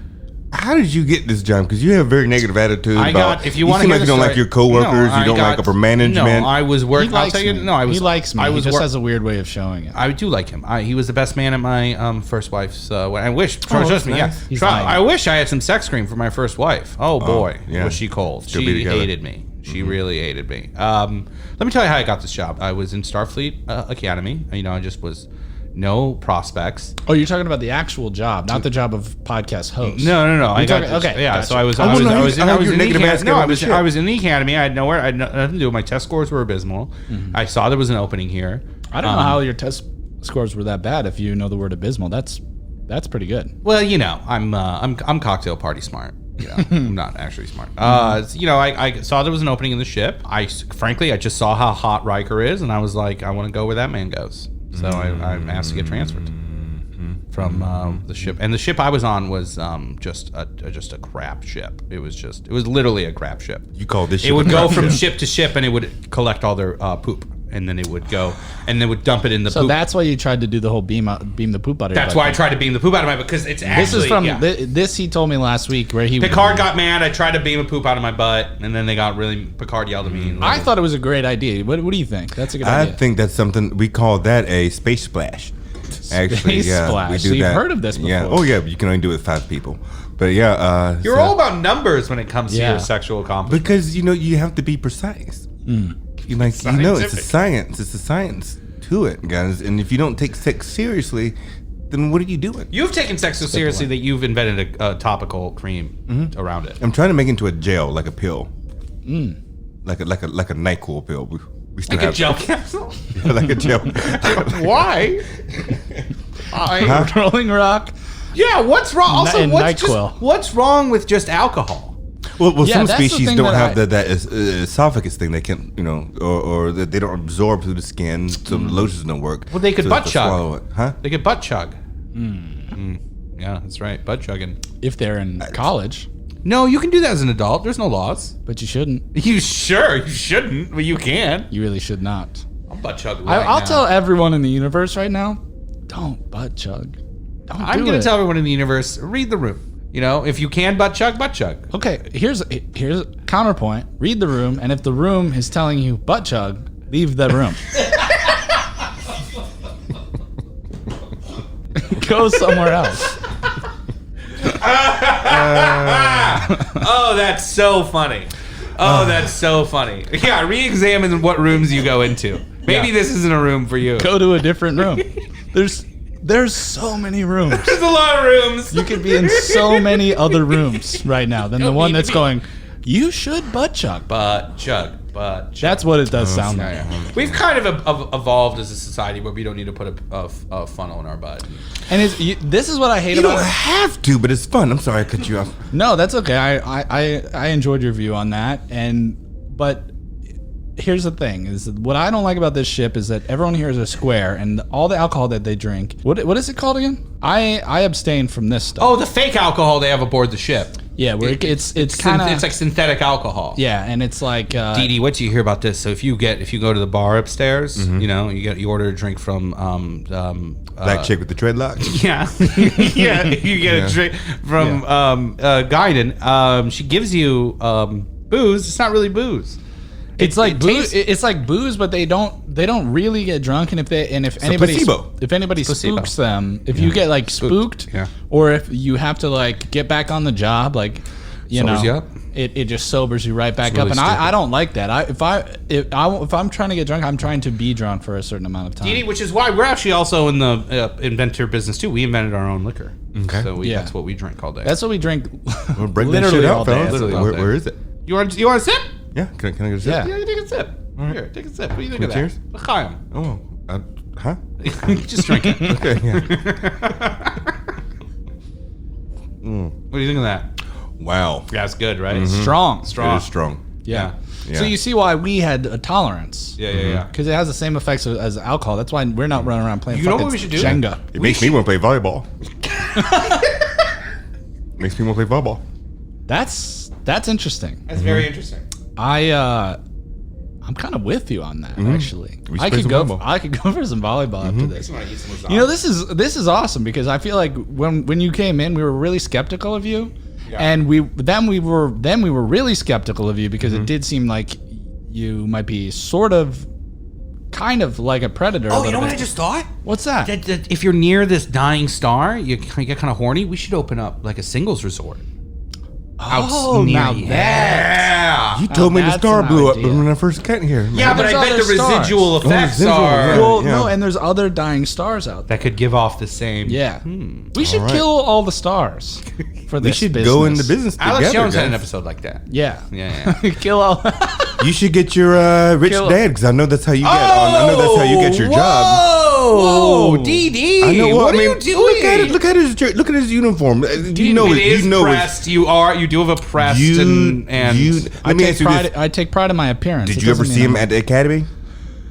How did you get this job? Because you have a very negative attitude. If you want to seem like you don't like your coworkers. You don't like upper management. No, I was working. I'll tell you. No, I was. He likes me. He just has a weird way of showing it. I do like him. He was the best man at my first wife's. I wish. Trust me. Nice. Yeah. I wish I had some sex cream for my first wife. Oh boy, was she cold? She hated me. She really hated me. Let me tell you how I got this job. I was in Starfleet Academy. I just was. No prospects. Oh, you're talking about the actual job, not the job of podcast host. No. Okay. Yeah. Gotcha. So I was in the academy. I had nowhere. I had nothing to do. My test scores were abysmal. Mm-hmm. I saw there was an opening here. I don't know how your test scores were that bad. If you know the word abysmal, that's pretty good. Well, I'm cocktail party smart. I'm not actually smart. I saw there was an opening in the ship. I just saw how hot Riker is, and I was like, I want to go where that man goes. So I asked to get transferred from the ship, and the ship I was on was just a crap ship. It was literally a crap ship. You call this ship? It would go from ship to ship, and it would collect all their poop, and then it would go, and then would dump it in the poop. So that's why you tried to do the whole beam the poop out of your butt. That's why I tried to beam the poop out of my butt, because it's actually... This is from... This he told me last week, where he... Picard got mad. I tried to beam a poop out of my butt, and then they got really... Picard yelled at me. I thought it was a great idea. What do you think? That's a good idea. I think that's something... We call that a space splash. Actually, space splash. We do so that. You've heard of this before. Yeah. Oh, yeah. But you can only do it with 5 people. But yeah... You're all about numbers when it comes to your sexual accomplishment. Because, you have to be precise. It's a science. It's a science to it, guys. And if you don't take sex seriously, then what are you doing? You've taken sex so seriously that you've invented a topical cream around it. I'm trying to make it into a gel, like a pill, like a NyQuil pill. We still like have a gel capsule. Yeah, like a gel. Why? Rolling Rock. Yeah. What's wrong? Also, NyQuil. What's wrong with just alcohol? Well, some species don't have that esophagus thing. They can't, or they don't absorb through the skin. Some lotions don't work. Well, they could butt chug. Huh? They could butt chug. Yeah, that's right. Butt chugging. If they're in college. No, you can do that as an adult. There's no laws. But you shouldn't. You shouldn't, but you can. You really should not. I'll butt chug I'll tell everyone in the universe right now, don't butt chug. I'm going to tell everyone in the universe, read the room. You know, if you can butt chug, butt chug. Okay, here's a counterpoint. Read the room, and if the room is telling you butt chug, leave the room. Go somewhere else. Oh, that's so funny. Oh, that's so funny. Yeah, re-examine what rooms you go into. Maybe this isn't a room for you. Go to a different room. There's so many rooms. There's a lot of rooms. You could be in so many other rooms right now than the one that's going, you should butt chug. Butt chug. But that's what it does sound like. Yeah. We've kind of evolved as a society where we don't need to put a funnel in our butt. And this is what I hate You about don't have to, but it's fun. I'm sorry I cut you off. No, that's okay. I enjoyed your view on that. But here's the thing: is what I don't like about this ship is that everyone here is a square, and all the alcohol that they drink. What is it called again? I abstain from this stuff. Oh, the fake alcohol they have aboard the ship. Yeah, where it's kind of it's like synthetic alcohol. Yeah, and it's like Dee Dee, what do you hear about this? So if you go to the bar upstairs, you know, you order a drink from Black chick with the dreadlocks. Yeah, yeah, you get a drink from Guiden. She gives you booze. It's not really booze. It's like booze. It's like booze, but they don't really get drunk. And if anybody spooks them, if you get like spooked, or if you have to like get back on the job, like sobers you up. It just sobers you right back up. And I don't like that. If I'm trying to get drunk, I'm trying to be drunk for a certain amount of time. Dee Dee, which is why we're actually also in the inventor business too. We invented our own liquor. Okay, so that's what we drink all day. That's what we drink. We'll break literally that shit all out, day. fellas. Literally all day. Where is it? You want a sip? Yeah, can I get a sip? Yeah. Yeah, take a sip. Right. Here, take a sip. What do you think of Cheers. that? L'chaim. Oh, huh? Just drink it. Okay, yeah. What do you think of that? Wow. Yeah, it's good, right? Strong. It is strong. Yeah. Yeah. So you see why we had a tolerance. Yeah. Because it has the same effects as alcohol. That's why we're not running around playing You know fucking what we should do? Jenga. It makes me want to play volleyball. Makes me want to play volleyball. That's interesting. That's very interesting. I'm kind of with you on that actually. We should I play could some go. volleyball. I could go for some volleyball after this. I wanna eat some lasagna. You know, this is awesome because I feel like when you came in, we were really skeptical of you, and we were really skeptical of you because it did seem like you might be kind of like a predator. Oh, you know what I just thought? What's that? That if you're near this dying star, you get kind of horny. We should open up like a singles resort. Oh, now that. You told me the that's star an blew up idea. when I first got here. Man. Yeah, but I There's bet the other stars. residual effects residual, are yeah. Well, no, and there's other dying stars out there. that could give off the same. Yeah. We should All right. kill all the stars for this we should business. go into business Alex together, Jones had an guys. episode like that. Yeah. Yeah. Kill all. You should get your rich Kill- dad because I know that's how you get. I know that's how you get your job. Whoa, Dee Dee. I know What are you doing? Look at his uniform. You know it is pressed. You do have a pressed and Let me ask you this: I take pride in my appearance. did It you ever doesn't see mean him I'm- at the academy?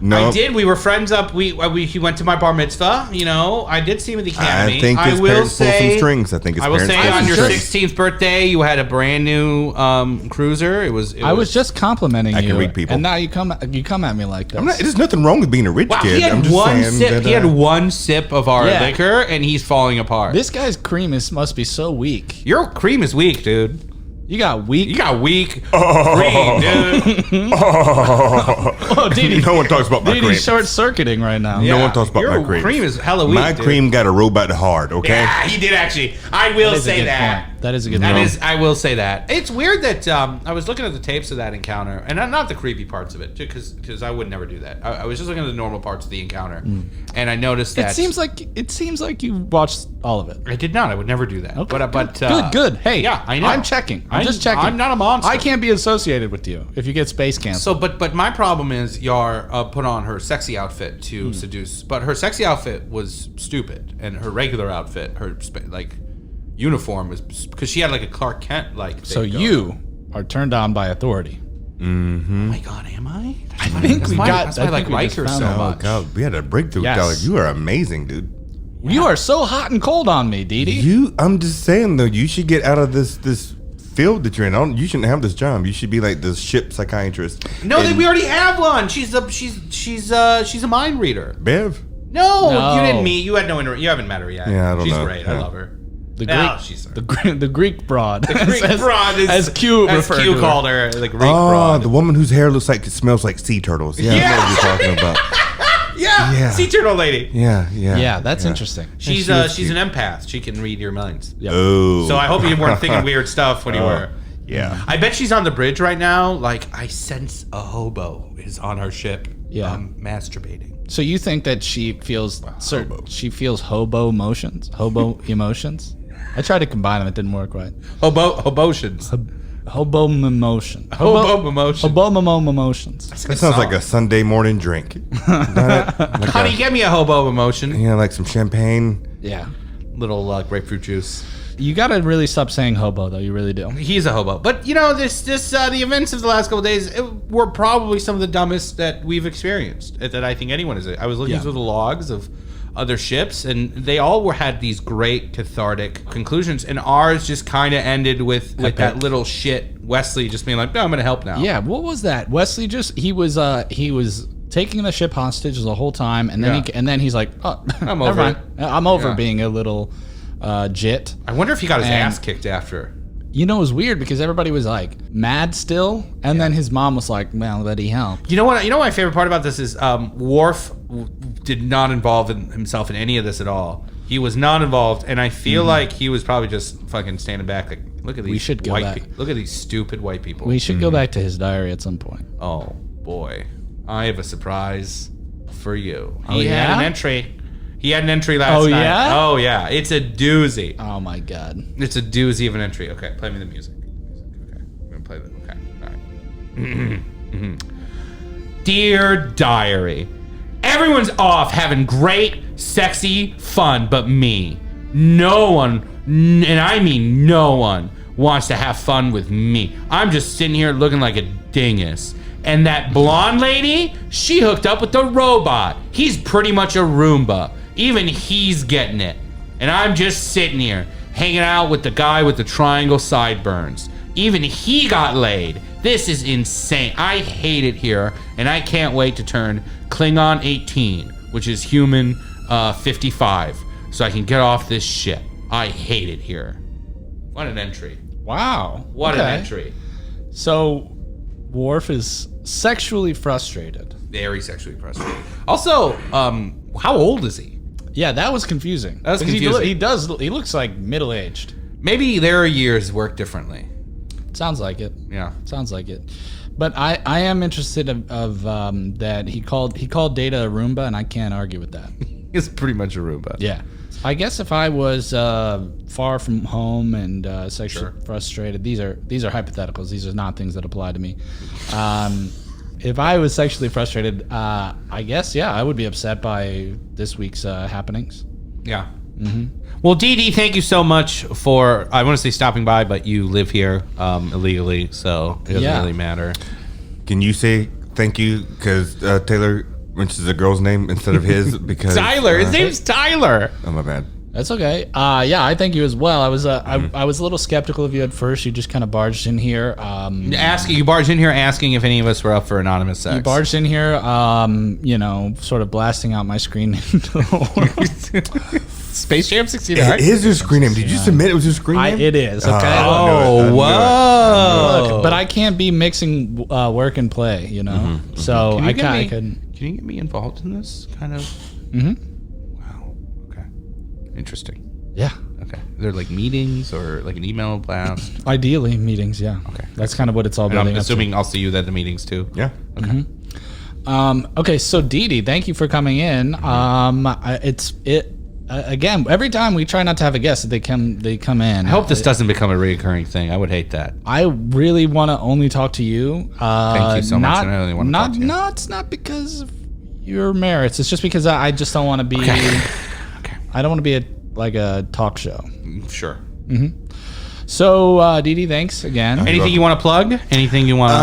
No. I did. We were friends up. He went to my bar mitzvah. You know, I did see him at the academy. I think his parents pulled some strings. I think his I will parents say pulled on some your strings. 16th birthday, you had a brand new cruiser. I was just complimenting I you. can read people. And now you come at me like this. There's nothing wrong with being a rich Wow, kid. he had I'm just one saying sip. that, He had one sip of our Yeah. liquor, and he's falling apart. This guy's cream must be so weak. Your cream is weak, dude. You got weak. You got weak cream, dude. Oh, Dee No one talks about my cream. Dee short circuiting right now. No one talks about Your my cream. is hella weak. My dude. cream got a robot hard. Okay. Yeah, he did actually. I will That is a say good that. point. That is a good That point. is, I will say that. It's weird that I was looking at the tapes of that encounter, and not the creepy parts of it, because I would never do that. I was just looking at the normal parts of the encounter, and I noticed that It seems like you watched all of it. I did not. I would never do that. Okay, But good. Hey, yeah, I know. I'm checking. I'm just checking. I'm not a monster. I can't be associated with you if you get space canceled. So, but my problem is Yar put on her sexy outfit to seduce, but her sexy outfit was stupid, and her regular outfit, her uniform was because she had like a Clark Kent like. So thing you are turned on by authority. Oh my God, am I? I think we got. That's why I like Riker so Oh much. God, we had a breakthrough. Yes. Dog. You are amazing, dude. You are so hot and cold on me, Dee Dee. I'm just saying though, you should get out of this field that you're in. You shouldn't have this job. You should be like the ship psychiatrist. No, And we already have one. She's a mind reader. Bev. No, No. you didn't meet. You had no. You haven't met her yet. Yeah, I don't She's know. great. Yeah. I love her. the Greek broad. The Greek broad is as Q referred to her. called her. The Greek broad. The woman whose hair looks like it smells like sea turtles. Yeah, I know what you're talking about. Yeah, sea turtle lady. Yeah, that's interesting. She's an empath. She can read your minds. Yep. Oh, So I hope you weren't thinking weird stuff when you were. Yeah. I bet she's on the bridge right now. Like, I sense a hobo is on our ship. Yeah. Masturbating. So you think that she feels she feels hobo emotions? I tried to combine them. It didn't work right. Hobotions. Hobo emotion. Hobo emotion. Hobo emotions. That sounds like a Sunday morning drink. Honey, get me a hobo emotion. Yeah, like some champagne. Yeah. Little grapefruit juice. You got to really stop saying hobo, though. You really do. He's a hobo. But, the events of the last couple of days were probably some of the dumbest that we've experienced, that I think anyone is. I was looking through the logs of other ships, and they all had these great cathartic conclusions, and ours just kind of ended with that little shit Wesley just being like, no, I'm going to help now. Yeah, what was that? Wesley he was taking the ship hostage the whole time, and then he's like, oh, I'm over it. I'm over being a little jit. I wonder if he got his ass kicked after. It was weird because everybody was like mad still, and then his mom was like, well, that he helped. You know what my favorite part about this is Worf did not involve himself in any of this at all. He was not involved, and I feel like he was probably just fucking standing back like, look at these look at these stupid white people. We should go back to his diary at some point. Oh boy, I have a surprise for you. He had an entry. He had an entry last night. Yeah? Oh yeah, it's a doozy. Oh my god, it's a doozy of an entry. Okay, play me the music. Okay, I'm gonna play the. Okay, all right. Dear diary, everyone's off having great, sexy fun, but me. No one, and I mean no one, wants to have fun with me. I'm just sitting here looking like a dingus. And that blonde lady, she hooked up with the robot. He's pretty much a Roomba. Even he's getting it. And I'm just sitting here, hanging out with the guy with the triangle sideburns. Even he got laid. This is insane. I hate it here, and I can't wait to turn Klingon 18, which is human 55, so I can get off this ship. I hate it here. What an entry. Wow. What an entry. So, Worf is sexually frustrated. Very sexually frustrated. Also, how old is he? Yeah, that was confusing. That was confusing. He looks like middle-aged. Maybe their years work differently. Sounds like it. Yeah. Sounds like it. But I am interested of that he called Data a Roomba, and I can't argue with that. He's pretty much a Roomba. Yeah. I guess if I was far from home and sexually frustrated, these are hypotheticals. These are not things that apply to me. If I was sexually frustrated, I guess, I would be upset by this week's happenings. Yeah. Mm-hmm. Well, Dee Dee, thank you so much for, I want to say stopping by, but you live here illegally, so it doesn't really matter. Can you say thank you? Because Taylor mentions a girl's name instead of his. Because Tyler. His name's Tyler. Oh, my bad. That's okay. I thank you as well. I was I was a little skeptical of you at first. You just kind of barged in here. You barged in here asking if any of us were up for anonymous sex. You barged in here, sort of blasting out my screen name. Space Jam 69. It is your screen name. Did you submit it was your screen name? It is. Okay. Whoa. Look, but I can't be mixing work and play. So I couldn't. Can you get me involved in this kind of? Wow. Okay. Interesting. Yeah. Okay. Are there like meetings or like an email blast? Ideally, meetings. Yeah. Okay. That's kind of what it's all And building I'm up to. assuming I'll see you at the meetings too. Yeah. Okay. Okay. So Dee Dee, thank you for coming in. Again, every time we try not to have a guest, they come in. I hope this doesn't become a recurring thing. I would hate that. I really want to only talk to you. Thank you so much. And I really want to talk to you. No, it's not because of your merits. It's just because I just don't want to be. Okay. I don't want to be a talk show. Sure. So, Dee Dee, thanks again. Anything you want to plug? Anything you want to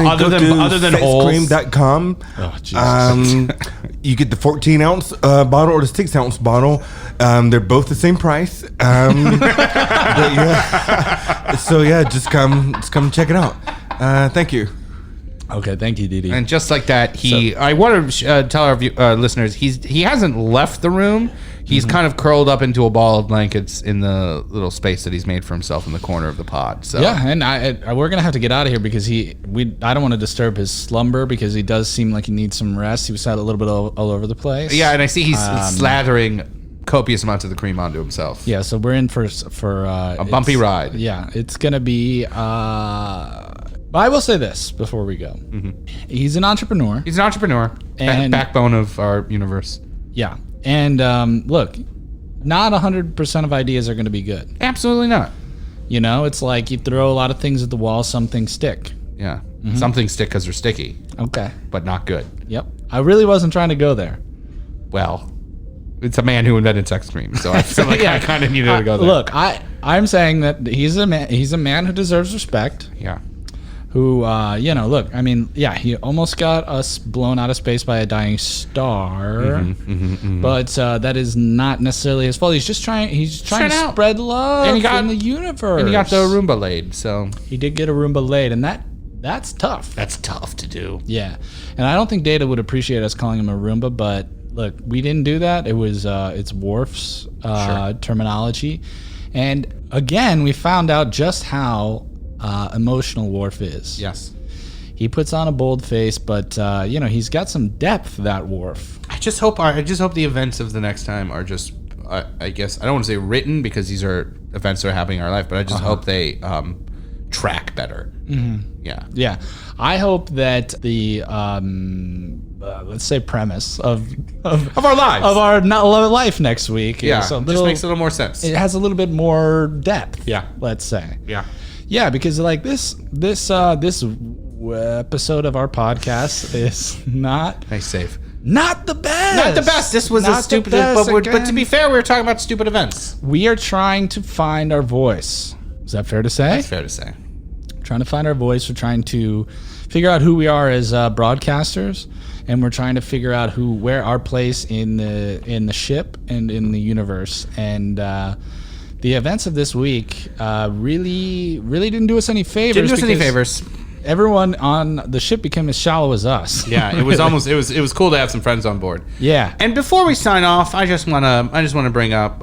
other than holes? Sexcream.com. Oh, Jesus. You get the 14-ounce bottle or the 6-ounce bottle. They're both the same price. But yeah. So yeah, just come check it out. Thank you. Okay, thank you, Dee Dee. And just like that, I want to tell our listeners, he hasn't left the room. He's kind of curled up into a ball of blankets in the little space that he's made for himself in the corner of the pod. So Yeah, and we're gonna have to get out of here because I don't want to disturb his slumber because he does seem like he needs some rest. He was a little bit all over the place. yeah, and I see he's slathering copious amounts of the cream onto himself. Yeah, so we're in for A bumpy ride. Yeah, it's gonna be. But I will say this before we go: he's an entrepreneur. He's an entrepreneur, And- backbone of our universe. Yeah, and look, not 100% of ideas are going to be good. Absolutely not. You know, it's like you throw a lot of things at the wall, some things stick. Yeah, some things stick because they're sticky, Okay. but not good. Yep. I really wasn't trying to go there. Well, it's a man who invented sex cream, so I feel like I kind of needed to go there. Look, I'm saying that he's a man. He's a man who deserves respect. Yeah. Who, look, I mean, yeah, he almost got us blown out of space by a dying star, but that is not necessarily his fault. He's just trying. He's trying to spread love in the universe. And he got the Roomba laid, so He did get a Roomba laid, and that's tough. that's tough to do. Yeah, and I don't think Data would appreciate us calling him a Roomba, but look, we didn't do that. It was it's Worf's terminology, and again, we found out just how emotional Worf is. Yes. He puts on a bold face, but he's got some depth. That Worf. I just hope the events of the next time are just. I guess I don't want to say written because these are events that are happening in our life, but I just hope they track better. Yeah. Yeah, I hope that the let's say premise of Of our lives. of our life next week. Yeah. is a Just little, makes a little more sense. it has a little bit more depth. Yeah. Let's say. Yeah. Yeah, because like this episode of our podcast is not Nice save. the best. Not the best. This was a Not the stupid. best But to again. be fair, we were talking about stupid events. We are trying to find our voice. Is that fair to say? That's fair to say. Trying to find our voice. We're trying to figure out who we are as broadcasters, and we're trying to figure out where our place in the ship and in the universe. And the events of this week really didn't do us any favors. Didn't do us any because favors. Everyone on the ship became as shallow as us. Yeah, it was almost. It was cool to have some friends on board. Yeah. And before we sign off, I just wanna bring up,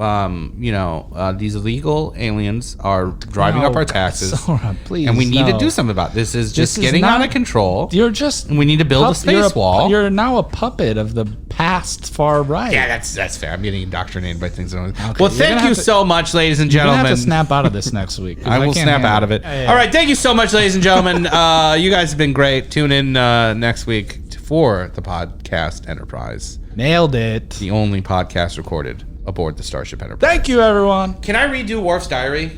these illegal aliens are driving up our taxes, Sohrab, please, and we need to no. do something about this. This is This just is getting not- out of control. You're just. And we need to build a space wall. You're now a puppet of the past far right. Yeah, that's fair. I'm getting indoctrinated by things. Well, you're thank gonna you have to- so much, ladies and You're gonna gentlemen. have to snap out of this next week. 'cause I will can't snap handle out of it. Yeah, yeah. All right, thank you so much, ladies and gentlemen. You guys have been great. Tune in next week for the podcast Enterprise, Nailed it. the only podcast recorded aboard the Starship Enterprise. Thank you, everyone. Can I redo Worf's diary?